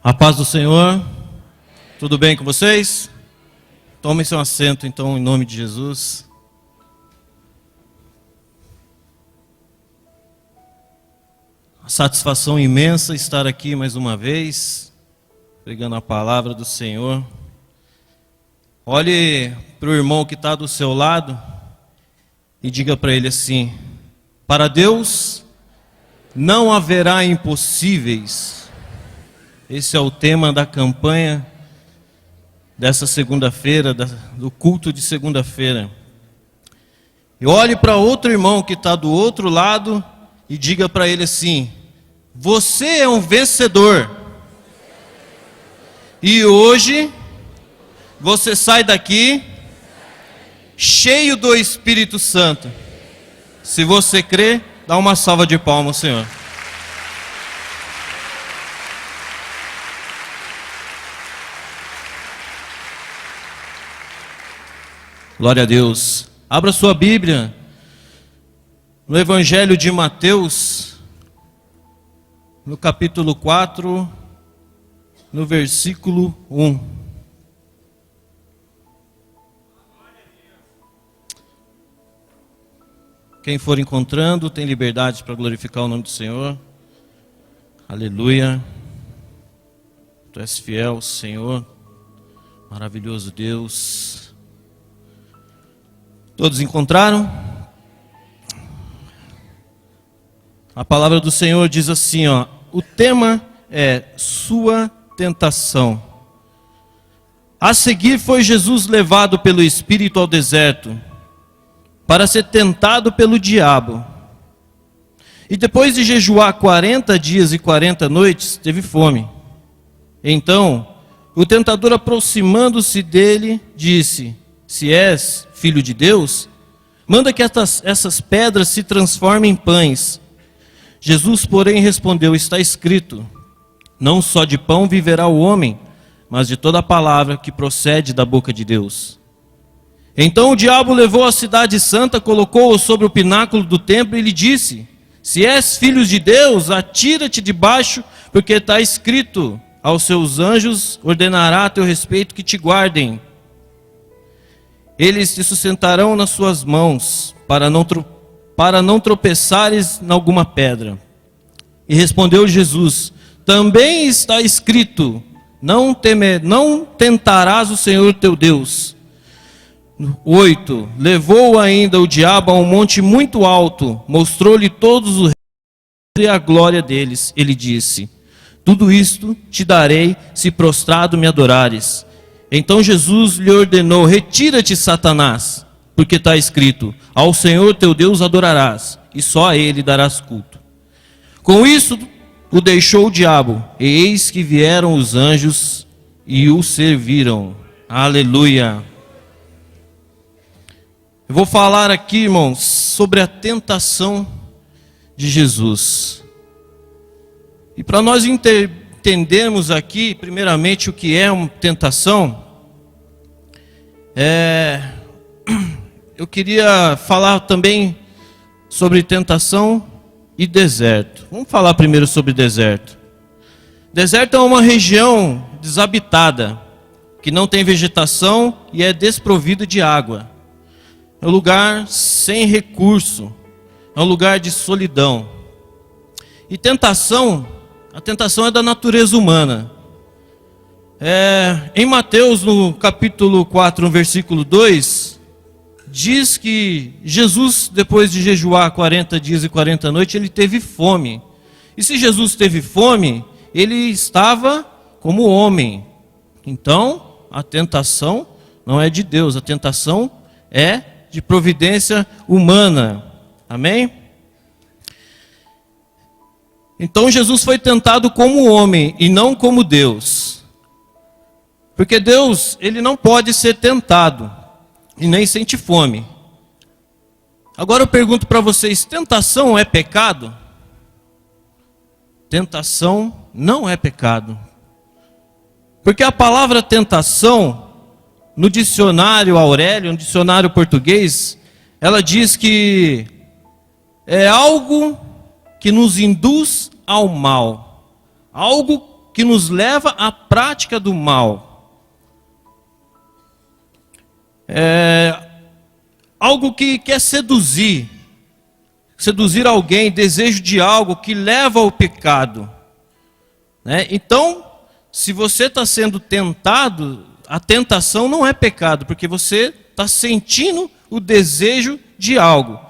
A paz do Senhor, tudo bem com vocês? Tomem seu assento então, em nome de Jesus. A satisfação imensa estar aqui mais uma vez, pregando a palavra do Senhor. Olhe para o irmão que está do seu lado e diga para ele assim: para Deus não haverá impossíveis. Esse é o tema da campanha dessa segunda-feira, do culto de segunda-feira. E olhe para outro irmão que está do outro lado e diga para ele assim: você é um vencedor. E hoje você sai daqui cheio do Espírito Santo. Se você crê, dá uma salva de palmas, Senhor. Glória a Deus. Abra sua Bíblia no Evangelho de Mateus, no capítulo 4, no versículo 1. Quem for encontrando, tem liberdade para glorificar o nome do Senhor. Aleluia. Tu és fiel, Senhor. Maravilhoso Deus. Todos encontraram? A palavra do Senhor diz assim, ó: o tema é sua tentação. A seguir foi Jesus levado pelo Espírito ao deserto, para ser tentado pelo diabo. E depois de jejuar 40 dias e 40 noites, teve fome. Então, o tentador, aproximando-se dele, disse: se és filho de Deus, manda que essas pedras se transformem em pães. Jesus, porém, respondeu: está escrito, não só de pão viverá o homem, mas de toda a palavra que procede da boca de Deus. Então o diabo levou a cidade santa, colocou-o sobre o pináculo do templo e lhe disse: se és filho de Deus, atira-te debaixo, porque está escrito, aos seus anjos ordenará a teu respeito que te guardem. Eles te sustentarão nas suas mãos, para não tropeçares em alguma pedra. E respondeu Jesus: também está escrito, não tentarás o Senhor teu Deus. 8. Levou ainda o diabo a um monte muito alto, mostrou-lhe todos os reinos e a glória deles. Ele disse: tudo isto te darei, se prostrado me adorares. Então Jesus lhe ordenou: retira-te, Satanás, porque está escrito, ao Senhor teu Deus adorarás, e só a ele darás culto. Com isso o deixou o diabo, e eis que vieram os anjos e o serviram. Aleluia. Eu vou falar aqui, irmãos, sobre a tentação de Jesus. E para nós entendermos aqui, primeiramente, o que é uma tentação, eu queria falar também sobre tentação e deserto. Vamos falar primeiro sobre deserto. Deserto é uma região desabitada, que não tem vegetação e é desprovida de água. É um lugar sem recurso, é um lugar de solidão. E a tentação é da natureza humana. Em Mateus, no capítulo 4, no versículo 2, diz que Jesus, depois de jejuar 40 dias e 40 noites, ele teve fome. E se Jesus teve fome, ele estava como homem. Então, a tentação não é de Deus, a tentação é de providência humana. Amém? Então Jesus foi tentado como homem e não como Deus. Porque Deus, ele não pode ser tentado e nem sente fome. Agora eu pergunto para vocês: tentação é pecado? Tentação não é pecado. Porque a palavra tentação, no dicionário Aurélio, no dicionário português, ela diz que é algo que nos induz ao mal. Algo que nos leva à prática do mal. Algo que quer seduzir alguém, desejo de algo que leva ao pecado, né? Então, se você está sendo tentado, a tentação não é pecado, porque você está sentindo o desejo de algo.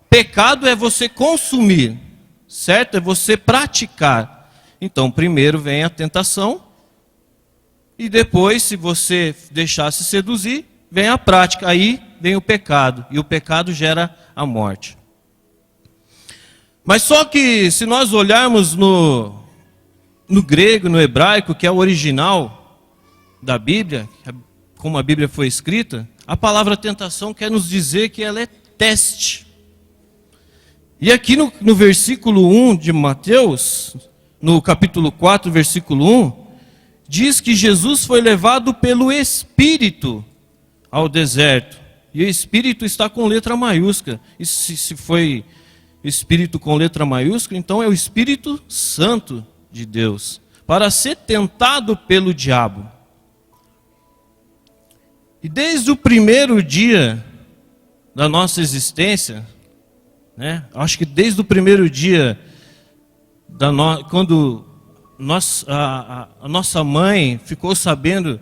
Pecado é você consumir, certo? É você praticar. Então, primeiro vem a tentação, e depois, se você deixar se seduzir, vem a prática. Aí vem o pecado, e o pecado gera a morte. Mas só que, se nós olharmos no grego, no hebraico, que é o original da Bíblia, como a Bíblia foi escrita, a palavra tentação quer nos dizer que ela é teste. E aqui no versículo 1 de Mateus, no capítulo 4, versículo 1, diz que Jesus foi levado pelo Espírito ao deserto. E o Espírito está com letra maiúscula. E se foi Espírito com letra maiúscula, então é o Espírito Santo de Deus, para ser tentado pelo diabo. E desde o primeiro dia da nossa existência, né, acho que desde o primeiro dia, quando a nossa mãe ficou sabendo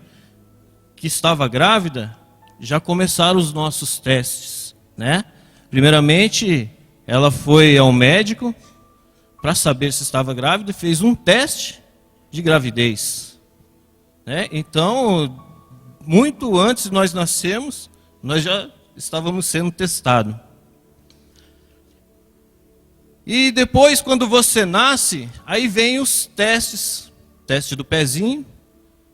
que estava grávida, já começaram os nossos testes, né? Primeiramente, ela foi ao médico para saber se estava grávida e fez um teste de gravidez, né? Então, muito antes de nós nascermos, nós já estávamos sendo testados. E depois, quando você nasce, aí vem os testes. Teste do pezinho,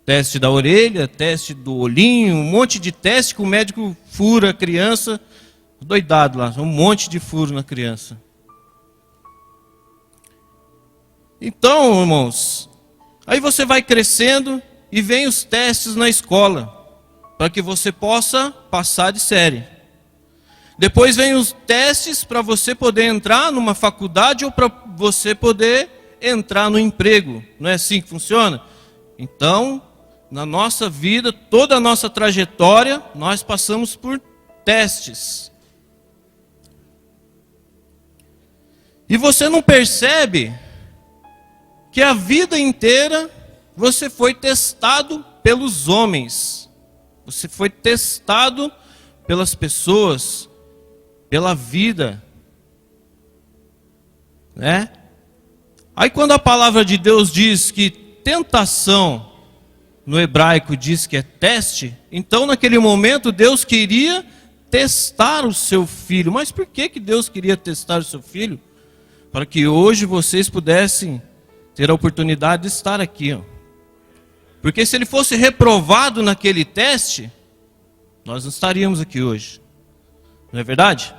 teste da orelha, teste do olhinho, um monte de teste que o médico fura a criança, doidado lá, um monte de furo na criança. Então, irmãos, aí você vai crescendo e vem os testes na escola, para que você possa passar de série. Depois vem os testes para você poder entrar numa faculdade ou para você poder entrar no emprego. Não é assim que funciona? Então, na nossa vida, toda a nossa trajetória, nós passamos por testes. E você não percebe que a vida inteira você foi testado pelos homens. Você foi testado pelas pessoas, pela vida, né? Aí quando a palavra de Deus diz que tentação, no hebraico diz que é teste, então naquele momento Deus queria testar o seu filho. Mas por que Deus queria testar o seu filho? Para que hoje vocês pudessem ter a oportunidade de estar aqui, ó. Porque se ele fosse reprovado naquele teste, nós não estaríamos aqui hoje. Não é verdade?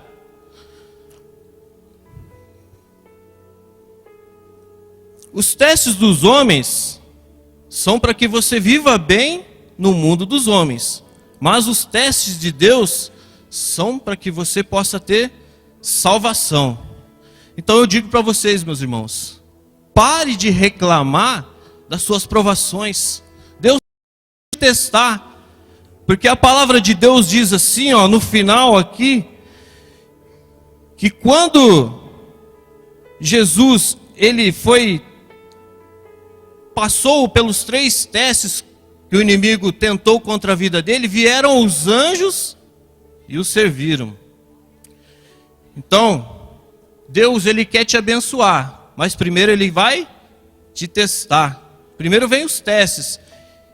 Os testes dos homens são para que você viva bem no mundo dos homens. Mas os testes de Deus são para que você possa ter salvação. Então eu digo para vocês, meus irmãos, pare de reclamar das suas provações. Deus vai testar. Porque a palavra de Deus diz assim, ó, no final aqui, que quando Jesus, ele passou pelos 3 testes que o inimigo tentou contra a vida dele, vieram os anjos e o serviram. Então, Deus, ele quer te abençoar, mas primeiro ele vai te testar. Primeiro vem os testes.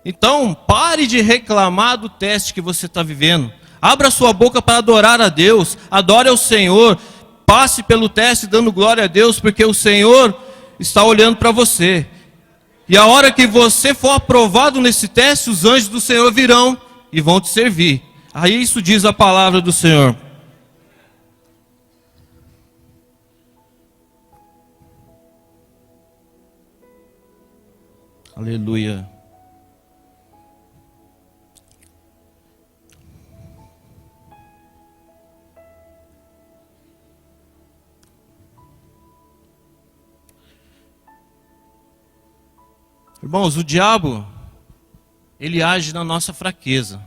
Então, pare de reclamar do teste que você está vivendo. Abra sua boca para adorar a Deus. Adore ao Senhor. Passe pelo teste dando glória a Deus, porque o Senhor está olhando para você. E a hora que você for aprovado nesse teste, os anjos do Senhor virão e vão te servir. Aí isso diz a palavra do Senhor. Aleluia. Irmãos, o diabo, ele age na nossa fraqueza.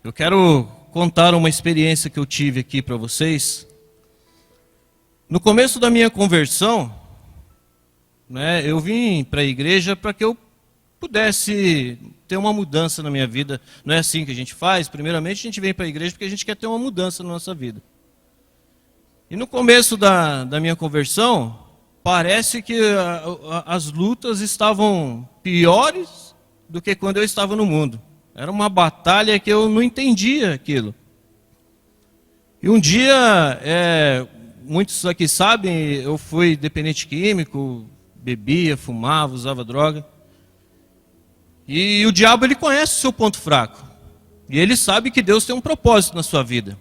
Eu quero contar uma experiência que eu tive aqui para vocês. No começo da minha conversão, né, eu vim para a igreja para que eu pudesse ter uma mudança na minha vida. Não é assim que a gente faz. Primeiramente, a gente vem para a igreja porque a gente quer ter uma mudança na nossa vida. E no começo da minha conversão, parece que as lutas estavam piores do que quando eu estava no mundo. Era uma batalha que eu não entendia aquilo. E um dia, muitos aqui sabem, eu fui dependente químico, bebia, fumava, usava droga. E o diabo, ele conhece o seu ponto fraco. E ele sabe que Deus tem um propósito na sua vida.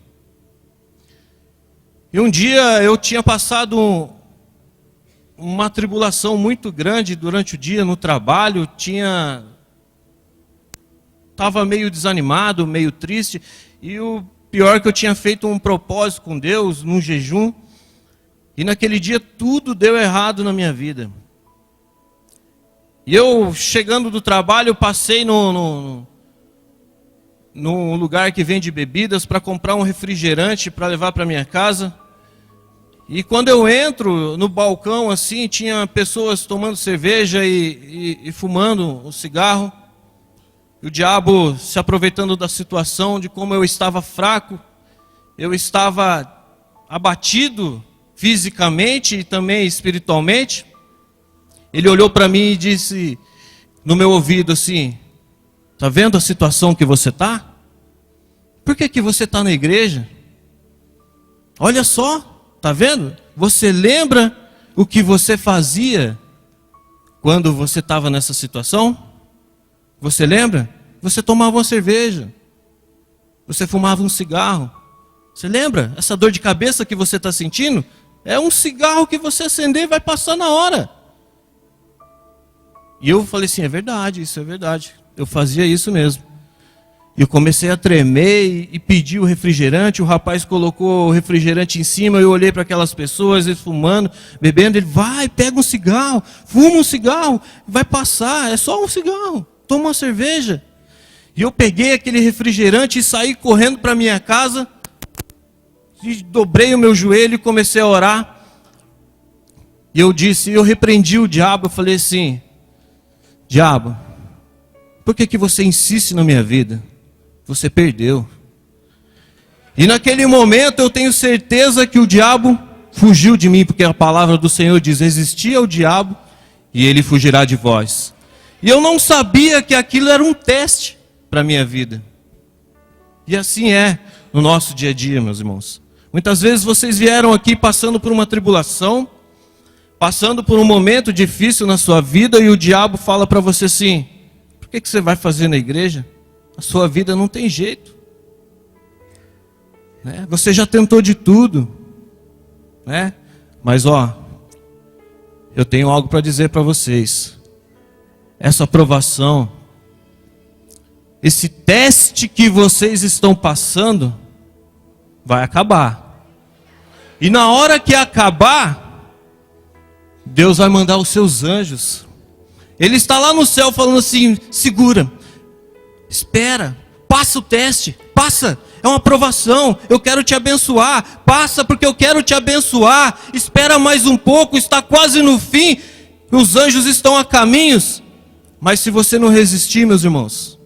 E um dia eu tinha passado uma tribulação muito grande durante o dia no trabalho. Estava meio desanimado, meio triste. E o pior é que eu tinha feito um propósito com Deus, num jejum. E naquele dia tudo deu errado na minha vida. E eu, chegando do trabalho, passei no lugar que vende bebidas para comprar um refrigerante para levar para minha casa. E quando eu entro no balcão, assim, tinha pessoas tomando cerveja e fumando um cigarro. E o diabo se aproveitando da situação, de como eu estava fraco, eu estava abatido fisicamente e também espiritualmente. Ele olhou para mim e disse no meu ouvido assim: tá vendo a situação que você está? Por que você está na igreja? Olha só, tá vendo? Você lembra o que você fazia quando você estava nessa situação? Você lembra? Você tomava uma cerveja, você fumava um cigarro. Você lembra? Essa dor de cabeça que você está sentindo é um cigarro que você acender e vai passar na hora. E eu falei assim, é verdade, isso é verdade. Eu fazia isso mesmo. E eu comecei a tremer e pedi o refrigerante. O rapaz colocou o refrigerante em cima. Eu olhei para aquelas pessoas, eles fumando, bebendo. Ele, vai, pega um cigarro, fuma um cigarro, vai passar, é só um cigarro, toma uma cerveja. E eu peguei aquele refrigerante e saí correndo para minha casa. E dobrei o meu joelho e comecei a orar. E eu repreendi o diabo. Eu falei assim, diabo, por que você insiste na minha vida? Você perdeu. E naquele momento eu tenho certeza que o diabo fugiu de mim, porque a palavra do Senhor diz, resistir ao diabo e ele fugirá de vós. E eu não sabia que aquilo era um teste para a minha vida. E assim é no nosso dia a dia, meus irmãos. Muitas vezes vocês vieram aqui passando por uma tribulação, passando por um momento difícil na sua vida, e o diabo fala para você assim, por que você vai fazer na igreja? A sua vida não tem jeito. Né? Você já tentou de tudo. Né? Mas eu tenho algo para dizer para vocês. Essa aprovação, esse teste que vocês estão passando, vai acabar. E na hora que acabar, Deus vai mandar os seus anjos. Ele está lá no céu falando assim, segura, espera, passa o teste, passa, é uma aprovação, eu quero te abençoar, passa porque eu quero te abençoar, espera mais um pouco, está quase no fim, os anjos estão a caminhos. Mas se você não resistir, meus irmãos,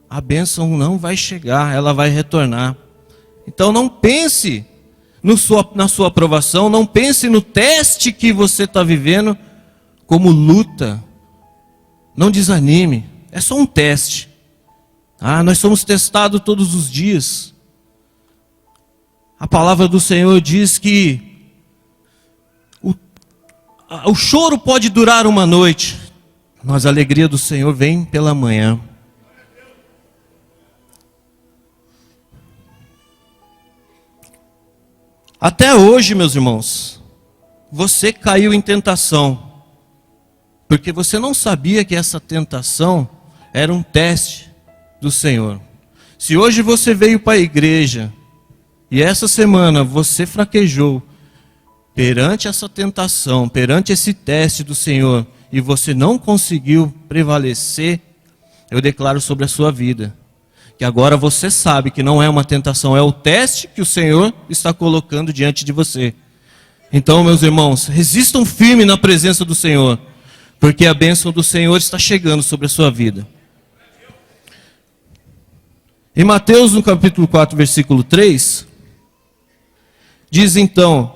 a bênção não vai chegar, ela vai retornar. Então não pense na sua aprovação, não pense no teste que você está vivendo como luta. Não desanime, é só um teste. Nós somos testados todos os dias. A palavra do Senhor diz que o choro pode durar uma noite, mas a alegria do Senhor vem pela manhã. Até hoje, meus irmãos, você caiu em tentação, porque você não sabia que essa tentação era um teste do Senhor. Se hoje você veio para a igreja, e essa semana você fraquejou perante essa tentação, perante esse teste do Senhor, e você não conseguiu prevalecer, eu declaro sobre a sua vida que agora você sabe que não é uma tentação, é o teste que o Senhor está colocando diante de você. Então, meus irmãos, resistam firme na presença do Senhor, porque a bênção do Senhor está chegando sobre a sua vida. Em Mateus, no capítulo 4, versículo 3, diz então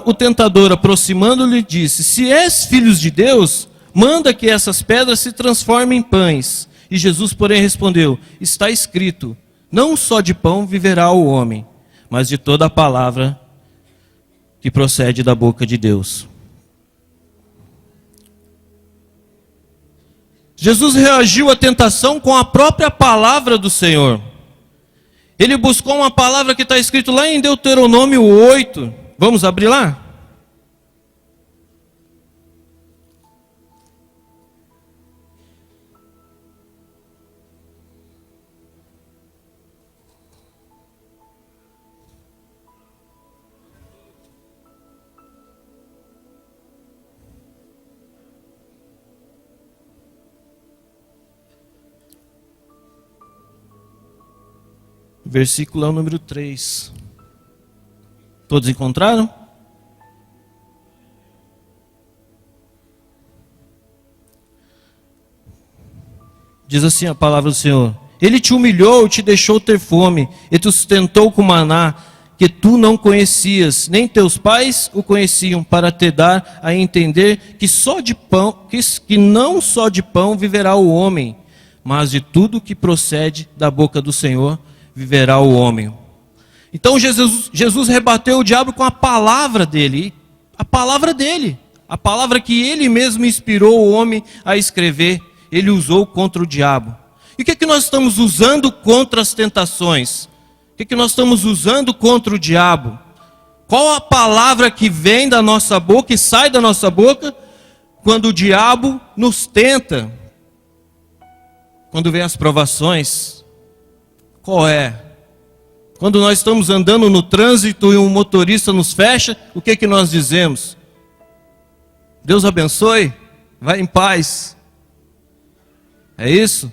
o tentador, aproximando-lhe, disse: se és filhos de Deus, manda que essas pedras se transformem em pães. E Jesus, porém, respondeu: está escrito, não só de pão viverá o homem, mas de toda a palavra que procede da boca de Deus. Jesus reagiu à tentação com a própria palavra do Senhor. Ele buscou uma palavra que está escrito lá em Deuteronômio 8. Vamos abrir lá? Versículo é o número 3. Todos encontraram? Diz assim a palavra do Senhor: ele te humilhou, te deixou ter fome, e te sustentou com maná, que tu não conhecias, nem teus pais o conheciam, para te dar a entender que só de pão, que não só de pão viverá o homem, mas de tudo que procede da boca do Senhor viverá o homem. Então Jesus rebateu o diabo com a palavra dele, a palavra que ele mesmo inspirou o homem a escrever, ele usou contra o diabo. E o que nós estamos usando contra as tentações? O que nós estamos usando contra o diabo? Qual a palavra que vem da nossa boca e sai da nossa boca quando o diabo nos tenta? Quando vem as provações, qual é? Quando nós estamos andando no trânsito e um motorista nos fecha, o que nós dizemos? Deus abençoe, vai em paz. É isso?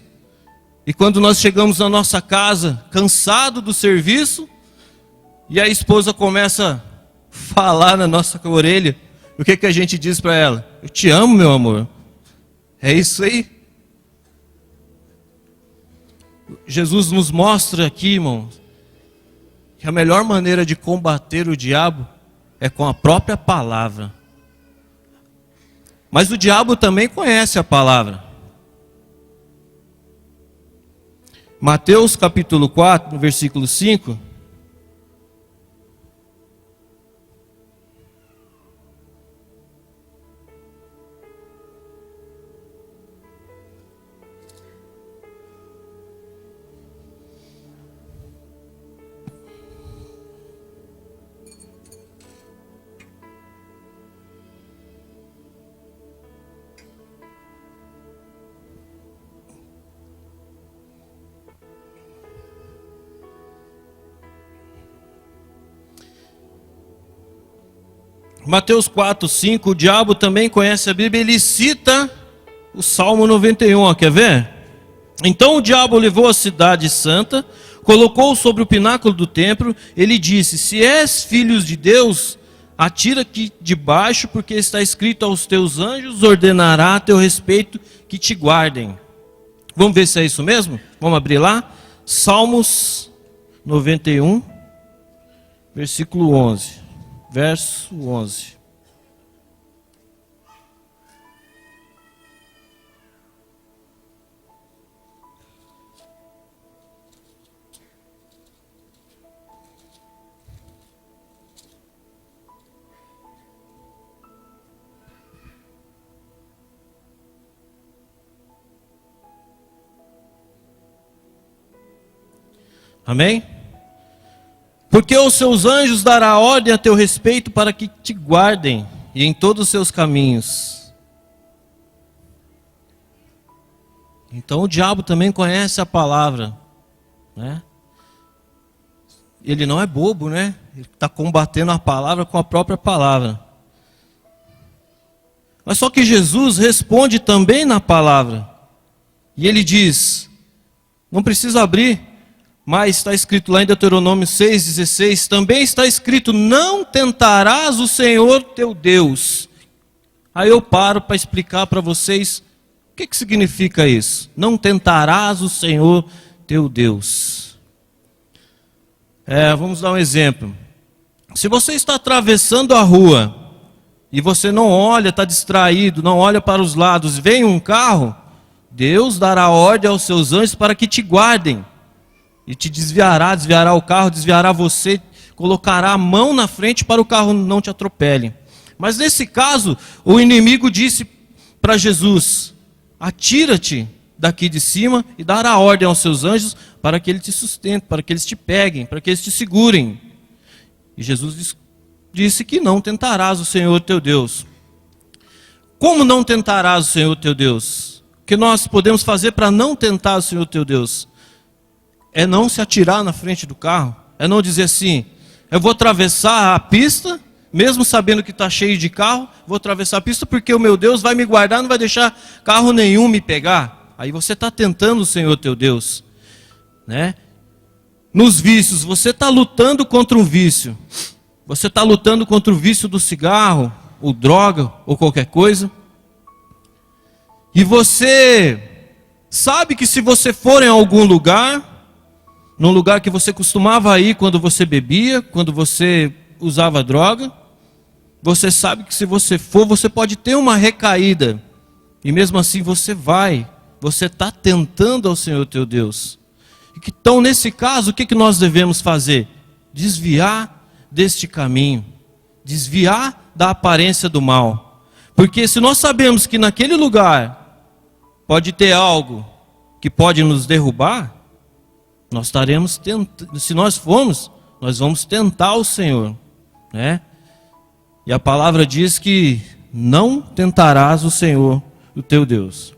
E quando nós chegamos na nossa casa, cansado do serviço, e a esposa começa a falar na nossa orelha, o que a gente diz para ela? Eu te amo, meu amor. É isso aí. Jesus nos mostra aqui, irmãos, que a melhor maneira de combater o diabo é com a própria palavra. Mas o diabo também conhece a palavra. Mateus capítulo 4, versículo 5. Mateus 4, 5, o diabo também conhece a Bíblia, ele cita o Salmo 91, ó, quer ver? Então o diabo levou a cidade santa, colocou sobre o pináculo do templo, ele disse: se és filhos de Deus, atira aqui de baixo, porque está escrito: aos teus anjos ordenará a teu respeito que te guardem. Vamos ver se é isso mesmo? Vamos abrir lá? Salmos 91, versículo 11. Verso 11. Amém? Porque os seus anjos dará ordem a teu respeito para que te guardem e em todos os seus caminhos. Então o diabo também conhece a palavra, né? Ele não é bobo, né? Ele está combatendo a palavra com a própria palavra. Mas só que Jesus responde também na palavra. E ele diz, não precisa abrir, mas está escrito lá em Deuteronômio 6,16, também está escrito, não tentarás o Senhor teu Deus. Aí eu paro para explicar para vocês o que significa isso. Não tentarás o Senhor teu Deus. Vamos dar um exemplo. Se você está atravessando a rua e você não olha, está distraído, não olha para os lados, vem um carro, Deus dará ordem aos seus anjos para que te guardem. E te desviará o carro, desviará você, colocará a mão na frente para o carro não te atropele. Mas nesse caso, o inimigo disse para Jesus, atira-te daqui de cima e dará ordem aos seus anjos para que eles te sustentem, para que eles te peguem, para que eles te segurem. E Jesus disse que não tentarás o Senhor teu Deus. Como não tentarás o Senhor teu Deus? O que nós podemos fazer para não tentar o Senhor teu Deus? É não se atirar na frente do carro. É não dizer assim, eu vou atravessar a pista, mesmo sabendo que está cheio de carro, vou atravessar a pista porque o meu Deus vai me guardar, não vai deixar carro nenhum me pegar. Aí você está tentando o Senhor teu Deus, né? Nos vícios, você está lutando contra um vício. Você está lutando contra o vício do cigarro, ou droga, ou qualquer coisa. E você sabe que se você for em algum lugar, num lugar que você costumava ir quando você bebia, quando você usava droga, você sabe que se você for, você pode ter uma recaída. E mesmo assim você vai. Você está tentando ao Senhor teu Deus. Então nesse caso, o que nós devemos fazer? Desviar deste caminho. Desviar da aparência do mal. Porque se nós sabemos que naquele lugar pode ter algo que pode nos derrubar, nós estaremos tentando, se nós formos, nós vamos tentar o Senhor, né? E a palavra diz que não tentarás o Senhor, o teu Deus.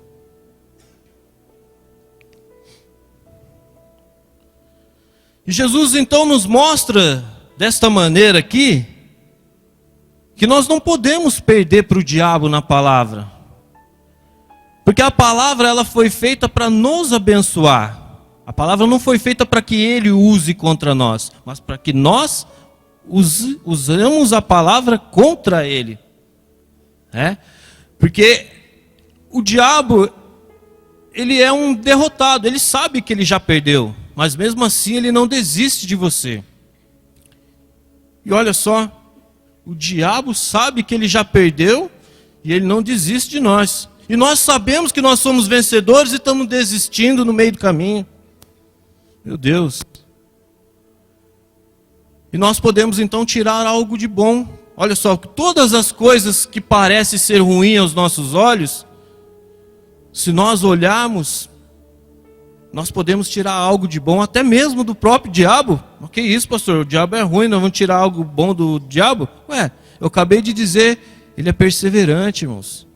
E Jesus então nos mostra desta maneira aqui, que nós não podemos perder para o diabo na palavra. Porque a palavra ela foi feita para nos abençoar. A palavra não foi feita para que ele use contra nós, mas para que nós usamos a palavra contra ele. Porque o diabo, ele é um derrotado, ele sabe que ele já perdeu, mas mesmo assim ele não desiste de você. E olha só, o diabo sabe que ele já perdeu e ele não desiste de nós. E nós sabemos que nós somos vencedores e estamos desistindo no meio do caminho. Meu Deus. E nós podemos então tirar algo de bom. Olha só, todas as coisas que parecem ser ruins aos nossos olhos, se nós olharmos, nós podemos tirar algo de bom, até mesmo do próprio diabo. O que é isso, pastor? O diabo é ruim, nós vamos tirar algo bom do diabo? Eu acabei de dizer, ele é perseverante, irmãos.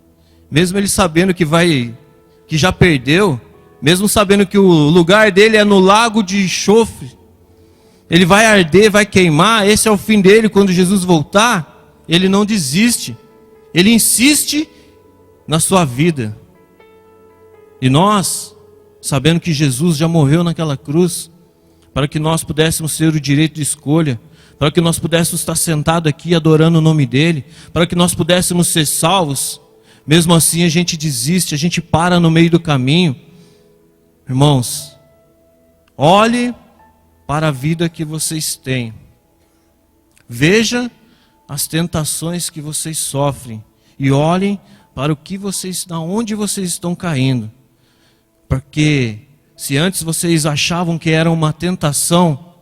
Mesmo ele sabendo que já perdeu, mesmo sabendo que o lugar dele é no lago de enxofre, ele vai arder, vai queimar, esse é o fim dele quando Jesus voltar, ele não desiste, ele insiste na sua vida. E nós, sabendo que Jesus já morreu naquela cruz, para que nós pudéssemos ter o direito de escolha, para que nós pudéssemos estar sentados aqui adorando o nome dele, para que nós pudéssemos ser salvos, mesmo assim a gente desiste, a gente para no meio do caminho. Irmãos, olhe para a vida que vocês têm. Veja as tentações que vocês sofrem e olhem para onde vocês estão caindo. Porque se antes vocês achavam que era uma tentação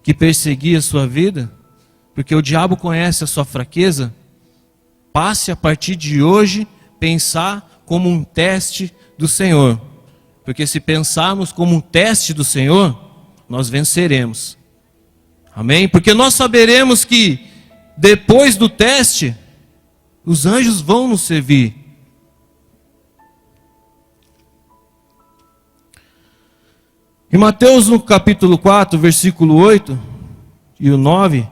que perseguia a sua vida, porque o diabo conhece a sua fraqueza, passe a partir de hoje pensar como um teste do Senhor. Porque se pensarmos como um teste do Senhor, nós venceremos. Amém? Porque nós saberemos que depois do teste, os anjos vão nos servir. Em Mateus no capítulo 4, versículo 8 e o 9,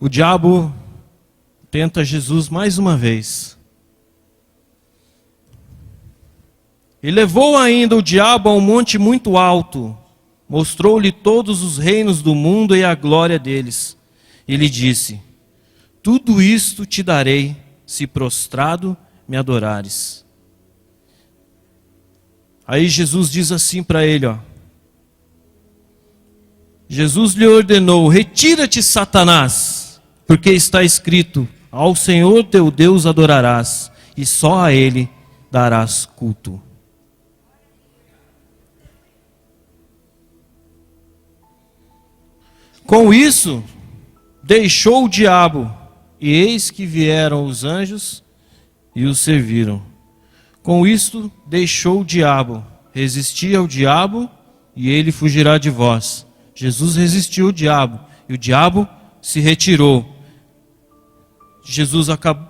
o diabo tenta Jesus mais uma vez. E levou ainda o diabo a um monte muito alto, mostrou-lhe todos os reinos do mundo e a glória deles. E lhe disse: tudo isto te darei, se prostrado me adorares. Aí Jesus diz assim para ele, Jesus lhe ordenou: retira-te, Satanás, porque está escrito: ao Senhor teu Deus adorarás, e só a Ele darás culto. Com isso, deixou o diabo, e eis que vieram os anjos e o serviram. Com isto, deixou o diabo, resisti ao diabo, e ele fugirá de vós. Jesus resistiu ao diabo, e o diabo se retirou.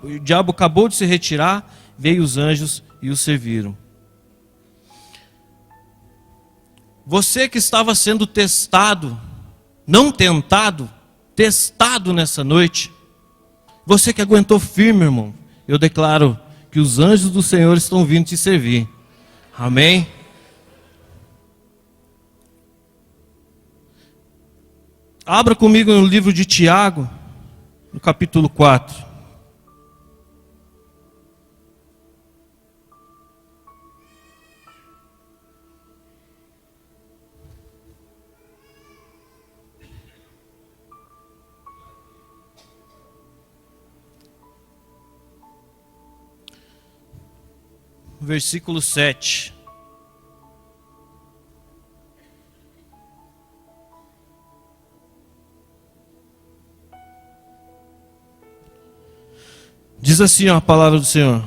O diabo acabou de se retirar, veio os anjos e o serviram. Você que estava sendo testado, não tentado, testado nessa noite, você que aguentou firme, irmão, eu declaro que os anjos do Senhor estão vindo te servir. Amém? Abra comigo no livro de Tiago, no capítulo 4. Versículo 7. Diz assim a palavra do Senhor: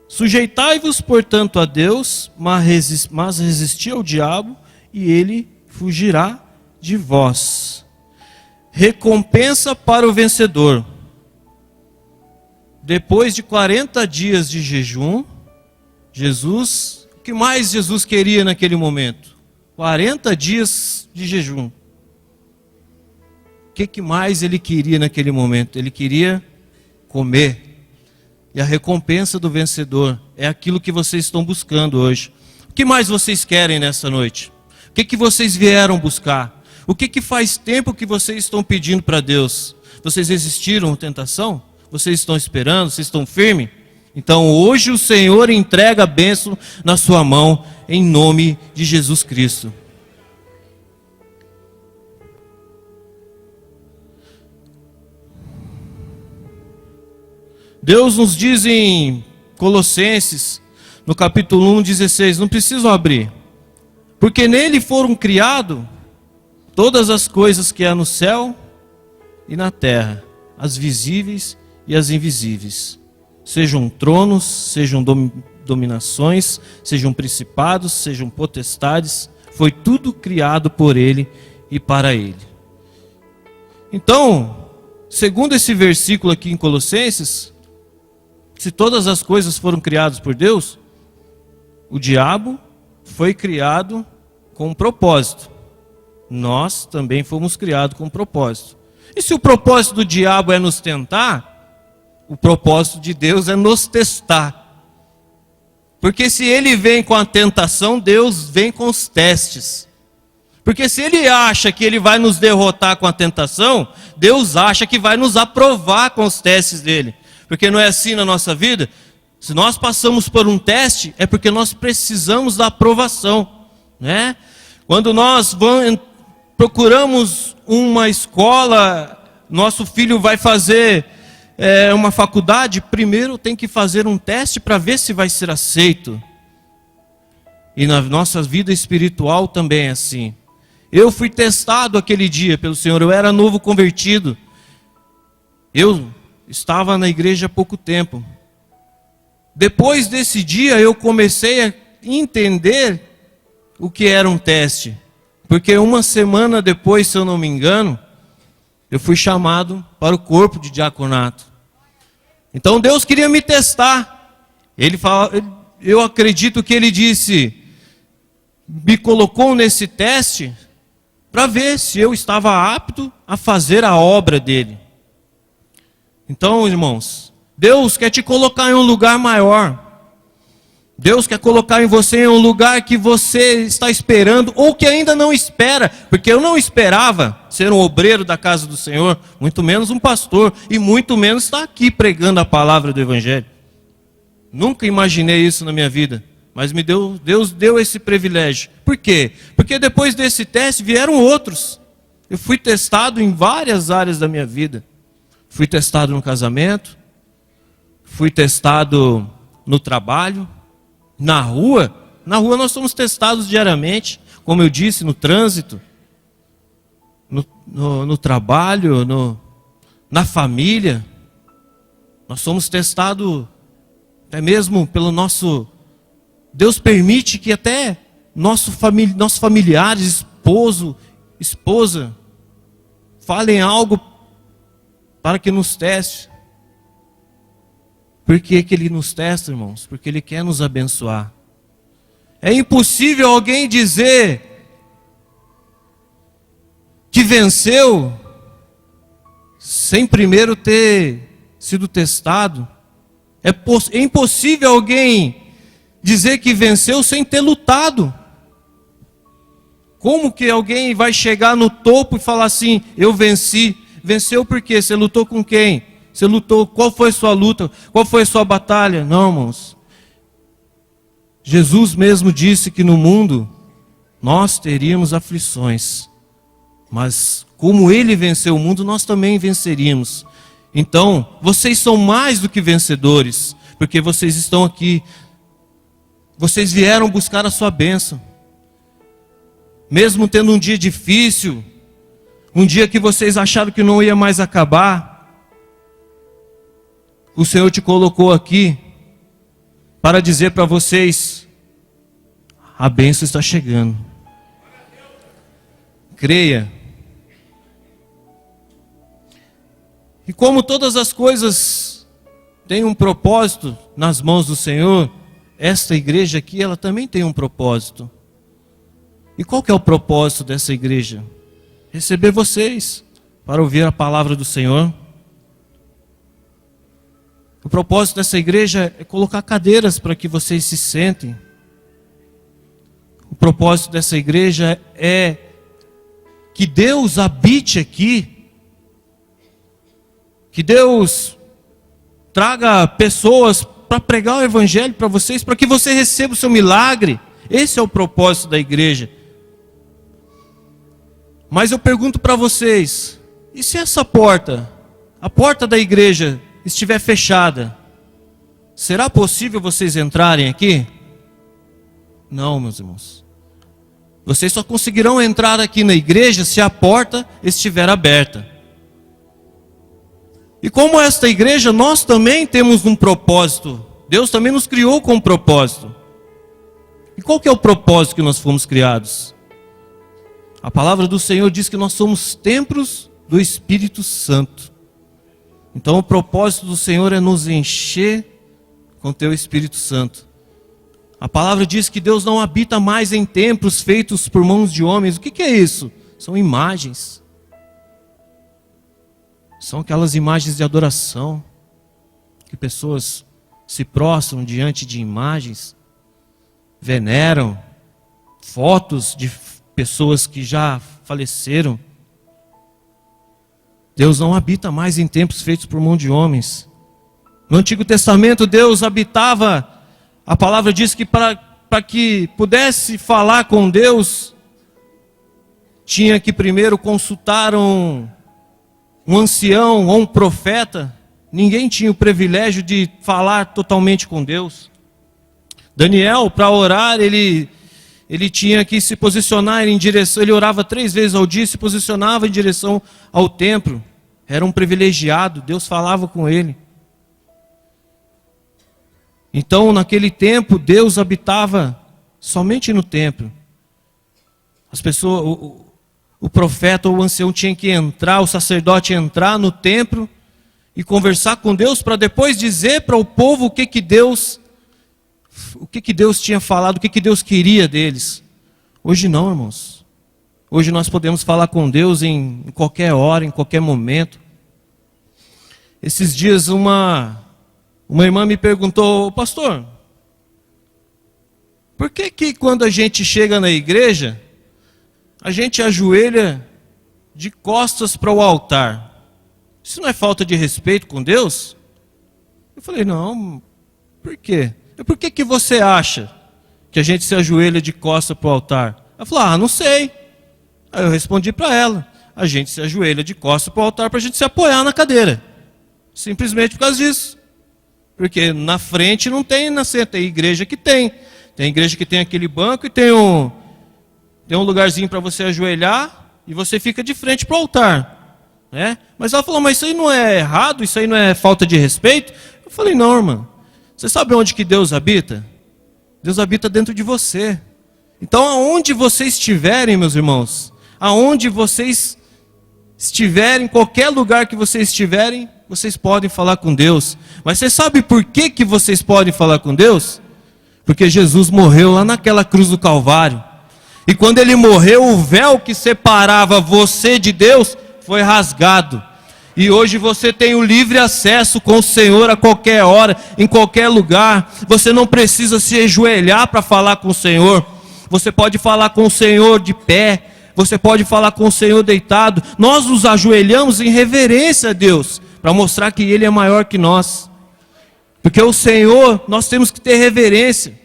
sujeitai-vos, portanto, a Deus, mas resisti ao diabo, e ele fugirá de vós. Recompensa para o vencedor. Depois de 40 dias de jejum, o que mais Jesus queria naquele momento? 40 dias de jejum. O que mais ele queria naquele momento? Ele queria comer. E a recompensa do vencedor é aquilo que vocês estão buscando hoje. O que mais vocês querem nessa noite? O que vocês vieram buscar? O que faz tempo que vocês estão pedindo para Deus? Vocês resistiram à tentação? Vocês estão esperando? Vocês estão firmes? Então hoje o Senhor entrega a bênção na sua mão, em nome de Jesus Cristo. Deus nos diz em Colossenses, no capítulo 1:16, não preciso abrir, porque nele foram criadas todas as coisas que há no céu e na terra, as visíveis e as invisíveis, sejam tronos, sejam dominações, sejam principados, sejam potestades, foi tudo criado por Ele e para Ele. Então, segundo esse versículo aqui em Colossenses, se todas as coisas foram criadas por Deus, o diabo foi criado com um propósito. Nós também fomos criados com um propósito. E se o propósito do diabo é nos tentar, o propósito de Deus é nos testar. Porque se ele vem com a tentação, Deus vem com os testes. Porque se ele acha que ele vai nos derrotar com a tentação, Deus acha que vai nos aprovar com os testes dele. Porque não é assim na nossa vida? Se nós passamos por um teste, é porque nós precisamos da aprovação, né? Quando nós procuramos uma escola, nosso filho vai fazer uma faculdade, primeiro tem que fazer um teste para ver se vai ser aceito. E na nossa vida espiritual também é assim. Eu fui testado aquele dia pelo Senhor, eu era novo convertido. Eu estava na igreja há pouco tempo. Depois desse dia eu comecei a entender o que era um teste. Porque uma semana depois, se eu não me engano, eu fui chamado para o corpo de diaconato. Então Deus queria me testar. Eu acredito que Ele disse, me colocou nesse teste para ver se eu estava apto a fazer a obra dele. Então, irmãos, Deus quer te colocar em um lugar maior. Deus quer colocar em você em um lugar que você está esperando, ou que ainda não espera, porque eu não esperava ser um obreiro da casa do Senhor, muito menos um pastor, e muito menos estar aqui pregando a palavra do Evangelho. Nunca imaginei isso na minha vida, mas Deus deu esse privilégio. Por quê? Porque depois desse teste vieram outros. Eu fui testado em várias áreas da minha vida. Fui testado no casamento, fui testado no trabalho, na rua nós somos testados diariamente, como eu disse, no trânsito, no trabalho, na família. Nós somos testados até mesmo pelo nosso... Deus permite que até nossos familiares, esposo, esposa, falem algo para que nos teste. Por que Ele nos testa, irmãos? Porque Ele quer nos abençoar. É impossível alguém dizer que venceu sem primeiro ter sido testado. É impossível alguém dizer que venceu sem ter lutado. Como que alguém vai chegar no topo e falar assim, eu venci? Venceu por quê? Você lutou com quem? Você lutou, qual foi a sua luta? Qual foi a sua batalha? Não, irmãos. Jesus mesmo disse que no mundo nós teríamos aflições. Mas como Ele venceu o mundo, nós também venceríamos. Então, vocês são mais do que vencedores. Porque vocês estão aqui. Vocês vieram buscar a sua bênção. Mesmo tendo um dia difícil, um dia que vocês acharam que não ia mais acabar, o Senhor te colocou aqui para dizer para vocês, a bênção está chegando. Creia. E como todas as coisas têm um propósito nas mãos do Senhor, esta igreja aqui, ela também tem um propósito. E qual que é o propósito dessa igreja? Receber vocês para ouvir a palavra do Senhor. O propósito dessa igreja é colocar cadeiras para que vocês se sentem. O propósito dessa igreja é que Deus habite aqui. Que Deus traga pessoas para pregar o Evangelho para vocês, para que você receba o seu milagre. Esse é o propósito da igreja. Mas eu pergunto para vocês, e se essa porta, a porta da igreja, estiver fechada, será possível vocês entrarem aqui? Não, meus irmãos. Vocês só conseguirão entrar aqui na igreja se a porta estiver aberta. E como esta igreja, nós também temos um propósito. Deus também nos criou com um propósito. E qual que é o propósito que nós fomos criados? A palavra do Senhor diz que nós somos templos do Espírito Santo. Então o propósito do Senhor é nos encher com o teu Espírito Santo. A palavra diz que Deus não habita mais em templos feitos por mãos de homens. O que é isso? São imagens. São aquelas imagens de adoração, que pessoas se prostram diante de imagens, veneram fotos de pessoas que já faleceram. Deus não habita mais em templos feitos por mão de homens. No Antigo Testamento, Deus habitava, a palavra diz que para que pudesse falar com Deus, tinha que primeiro consultar um ancião ou um profeta. Ninguém tinha o privilégio de falar totalmente com Deus. Daniel, para orar, ele tinha que se posicionar em direção, ele orava 3 vezes ao dia e se posicionava em direção ao templo. Era um privilegiado, Deus falava com ele. Então, naquele tempo, Deus habitava somente no templo. As pessoas, o profeta ou o ancião tinha que entrar, o sacerdote entrar no templo e conversar com Deus para depois dizer para o povo o que Deus tinha falado, o que Deus queria deles. Hoje não, irmãos. Hoje nós podemos falar com Deus em qualquer hora, em qualquer momento. Esses dias uma irmã me perguntou: pastor, por que quando a gente chega na igreja, a gente ajoelha de costas para o altar? Isso não é falta de respeito com Deus? Eu falei: não, por quê? Por que você acha que a gente se ajoelha de costas para o altar? Ela falou: não sei. Aí eu respondi para ela: a gente se ajoelha de costas para o altar para a gente se apoiar na cadeira. Simplesmente por causa disso. Porque na frente não tem assento, tem igreja que tem. Tem igreja que tem aquele banco e tem um lugarzinho para você ajoelhar e você fica de frente para o altar. Né? Mas ela falou: mas isso aí não é errado? Isso aí não é falta de respeito? Eu falei: não, irmã. Você sabe onde que Deus habita? Deus habita dentro de você. Então, aonde vocês estiverem, meus irmãos, aonde vocês estiverem, qualquer lugar que vocês estiverem, vocês podem falar com Deus. Mas você sabe por que vocês podem falar com Deus? Porque Jesus morreu lá naquela cruz do Calvário. E quando ele morreu, o véu que separava você de Deus foi rasgado. E hoje você tem o livre acesso com o Senhor a qualquer hora, em qualquer lugar. Você não precisa se ajoelhar para falar com o Senhor. Você pode falar com o Senhor de pé. Você pode falar com o Senhor deitado. Nós nos ajoelhamos em reverência a Deus, para mostrar que Ele é maior que nós. Porque o Senhor, nós temos que ter reverência,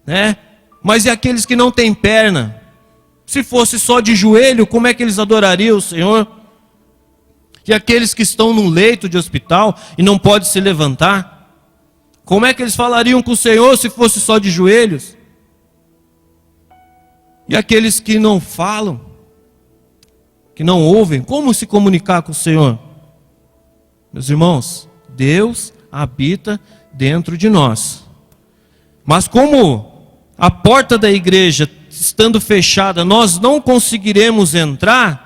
né? Mas e aqueles que não têm perna? Se fosse só de joelho, como é que eles adorariam o Senhor? E aqueles que estão no leito de hospital e não podem se levantar? Como é que eles falariam com o Senhor se fosse só de joelhos? E aqueles que não falam, que não ouvem, como se comunicar com o Senhor? Meus irmãos, Deus habita dentro de nós. Mas como a porta da igreja estando fechada, nós não conseguiremos entrar,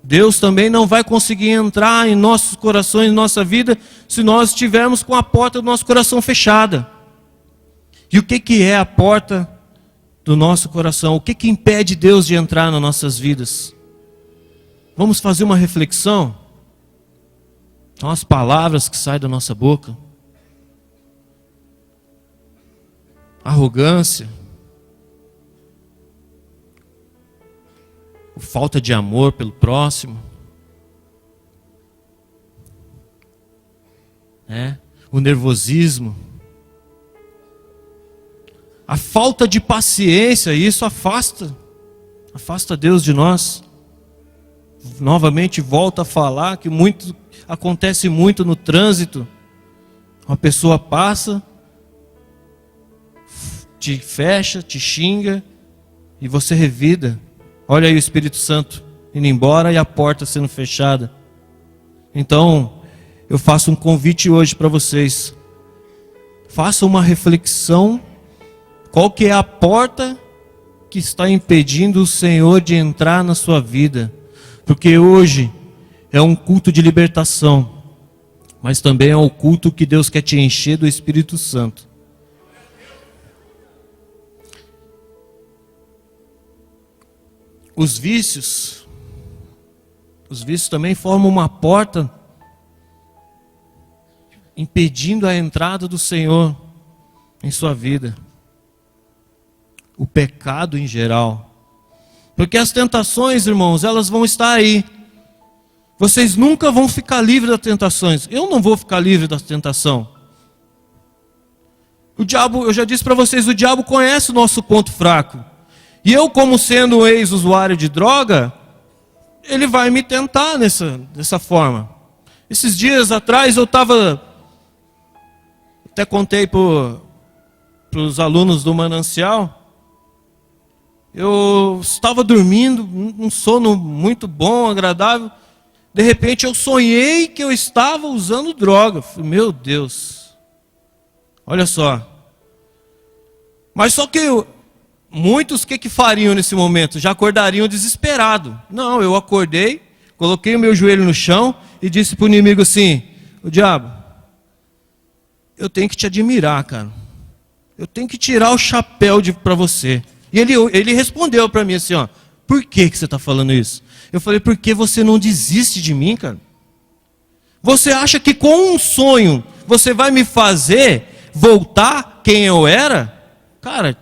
Deus também não vai conseguir entrar em nossos corações, em nossa vida, se nós estivermos com a porta do nosso coração fechada. E o que é a porta do nosso coração? O que impede Deus de entrar nas nossas vidas? Vamos fazer uma reflexão? São as palavras que saem da nossa boca. Arrogância. Falta de amor pelo próximo. O nervosismo. A falta de paciência, isso afasta Deus de nós. Novamente volto a falar que acontece muito no trânsito. Uma pessoa passa, te fecha, te xinga e você revida. Olha aí o Espírito Santo indo embora e a porta sendo fechada. Então, eu faço um convite hoje para vocês. Façam uma reflexão. Qual que é a porta que está impedindo o Senhor de entrar na sua vida? Porque hoje é um culto de libertação, mas também é o culto que Deus quer te encher do Espírito Santo. Os vícios também formam uma porta impedindo a entrada do Senhor em sua vida. O pecado em geral. Porque as tentações, irmãos, elas vão estar aí. Vocês nunca vão ficar livres das tentações. Eu não vou ficar livre da tentação. O diabo, eu já disse para vocês, o diabo conhece o nosso ponto fraco. E eu, como sendo um ex-usuário de droga, ele vai me tentar dessa forma. Esses dias atrás eu estava... Até contei para os alunos do Manancial. Eu estava dormindo, um sono muito bom, agradável. De repente eu sonhei que eu estava usando droga. Falei, meu Deus. Olha só. Mas só que muitos o que fariam nesse momento? Já acordariam desesperado. Não, eu acordei, coloquei o meu joelho no chão e disse para o inimigo assim: o diabo, eu tenho que te admirar, cara. Eu tenho que tirar o chapéu para você. E ele respondeu para mim assim, ó: Por que você está falando isso? Eu falei, porque você não desiste de mim, cara. Você acha que com um sonho você vai me fazer voltar quem eu era? Cara,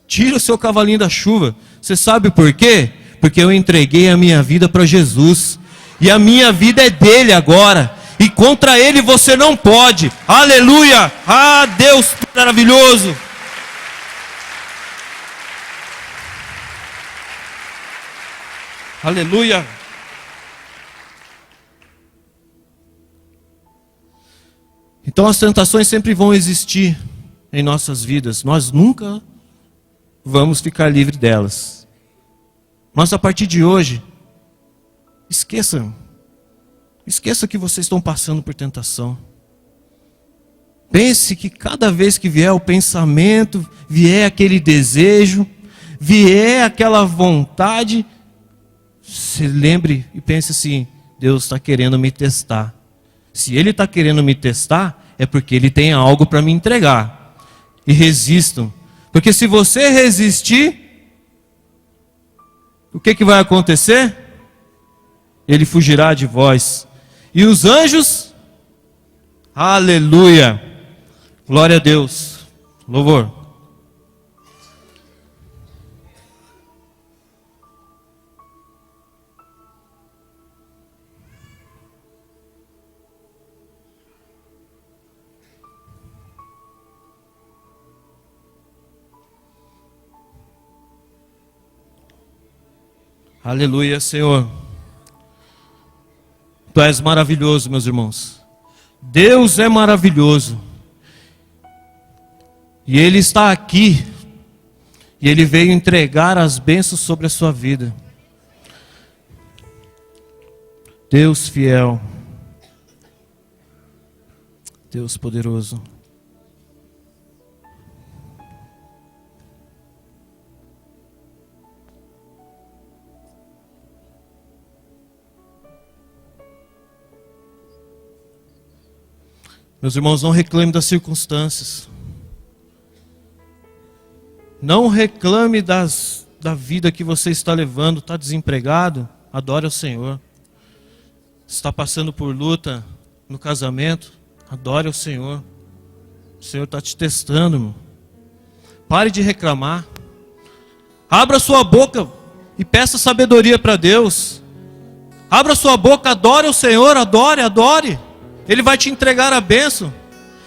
tira o seu cavalinho da chuva. Você sabe por quê? Porque eu entreguei a minha vida para Jesus. E a minha vida é dele agora. E contra ele você não pode. Aleluia! Ah, Deus maravilhoso! Aleluia! Então as tentações sempre vão existir em nossas vidas. Nós nunca vamos ficar livres delas. Mas a partir de hoje, esqueça que vocês estão passando por tentação. Pense que cada vez que vier o pensamento, vier aquele desejo, vier aquela vontade, se lembre e pense assim, Deus está querendo me testar. Se Ele está querendo me testar, é porque Ele tem algo para me entregar. E resistam. Porque se você resistir, o que vai acontecer? Ele fugirá de vós. E os anjos? Aleluia! Glória a Deus. Louvor. Aleluia, Senhor. Tu és maravilhoso, meus irmãos. Deus é maravilhoso. E Ele está aqui. E Ele veio entregar as bênçãos sobre a sua vida. Deus fiel. Deus poderoso. Meus irmãos, não reclame das circunstâncias. Não reclame da vida que você está levando. Está desempregado? Adore ao Senhor. Está passando por luta no casamento? Adore ao Senhor. O Senhor está te testando, irmão. Pare de reclamar. Abra sua boca e peça sabedoria para Deus. Abra sua boca, adore ao Senhor, adore, adore. Ele vai te entregar a bênção.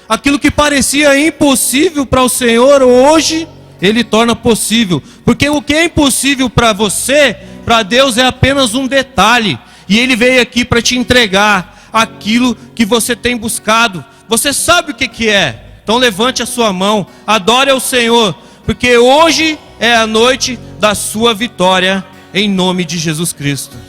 Aquilo que parecia impossível para o Senhor, hoje Ele torna possível. Porque o que é impossível para você, para Deus é apenas um detalhe. E Ele veio aqui para te entregar aquilo que você tem buscado. Você sabe o que é. Então levante a sua mão, adore ao Senhor. Porque hoje é a noite da sua vitória, em nome de Jesus Cristo.